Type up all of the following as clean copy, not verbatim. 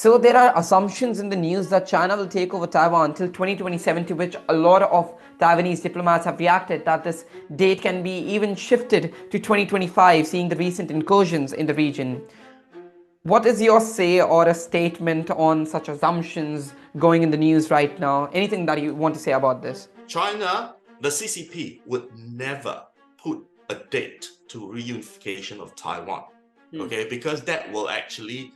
So there are assumptions in the news that China will take over Taiwan until 2027, to which a lot of Taiwanese diplomats have reacted that this date can be even shifted to 2025, seeing the recent incursions in the region. What is your say or a statement on such assumptions going in the news right now? Anything that you want to say about this? China, the CCP would never put a date to reunification of Taiwan, okay, because that will actually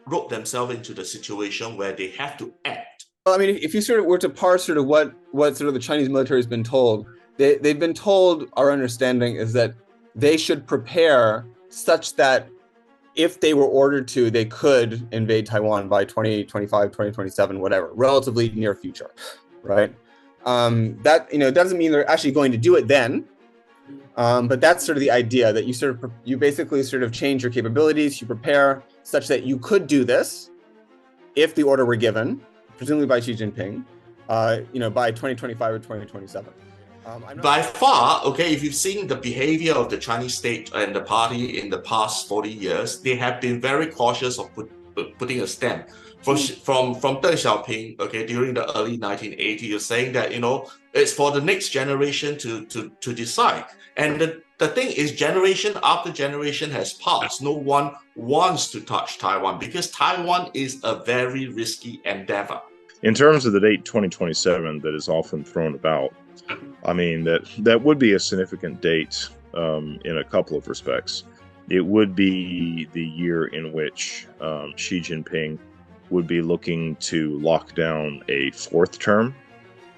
rope themselves into the situation where they have to act. Well, I mean, if you sort of were to parse sort of what sort of the Chinese military has been told, they've been told, our understanding is that they should prepare such that if they were ordered to, they could invade Taiwan by 2025, 2027, whatever, relatively near future, right? That, doesn't mean they're actually going to do it then, but that's sort of the idea, that you basically sort of change your capabilities, you prepare such that you could do this if the order were given, presumably by Xi Jinping, by 2025 or 2027. By far, okay, if you've seen the behavior of the Chinese state and the party in the past 40 years, they have been very cautious of putting a stamp. From Deng Xiaoping, okay, during the early 1980s, saying that, it's for the next generation to decide. And the thing is, generation after generation has passed. No one wants to touch Taiwan because Taiwan is a very risky endeavor. In terms of the date 2027 that is often thrown about, I mean, that would be a significant date in a couple of respects. It would be the year in which Xi Jinping would be looking to lock down a fourth term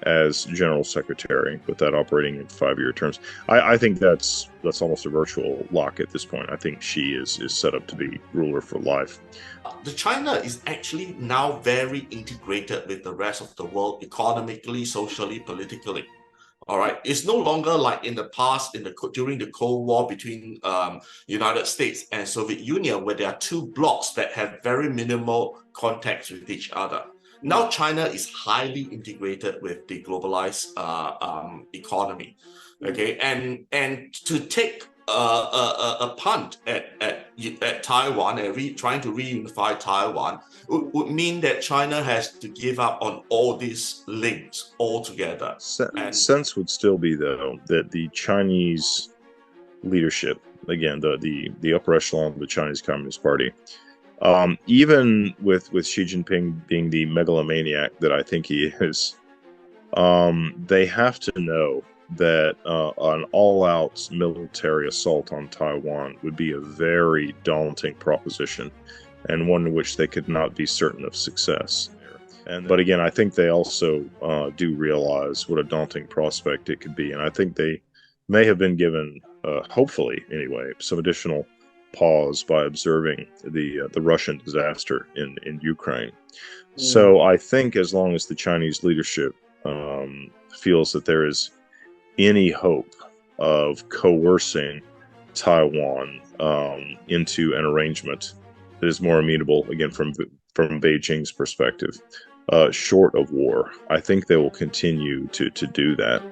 as general secretary, with that operating in 5-year terms. I think that's almost a virtual lock at this point. I think Xi is set up to be ruler for life. The China is actually now very integrated with the rest of the world, economically, socially, politically. All right, it's no longer like in the past, during the Cold War between United States and Soviet Union, where there are two blocs that have very minimal contacts with each other. Now China is highly integrated with the globalized economy, okay, and to take a punt at Taiwan and trying to reunify Taiwan would mean that China has to give up on all these links altogether. Sense would still be, though, that the Chinese leadership, again, the upper echelon of the Chinese Communist Party, even with Xi Jinping being the megalomaniac that I think he is, they have to know that an all-out military assault on Taiwan would be a very daunting proposition, and one in which they could not be certain of success. But again, I think they also do realize what a daunting prospect it could be, and I think they may have been given, hopefully anyway, some additional pause by observing the Russian disaster in Ukraine. So I think as long as the Chinese leadership feels that there is any hope of coercing Taiwan into an arrangement that is more amenable, again, from Beijing's perspective, short of war, I think they will continue to do that.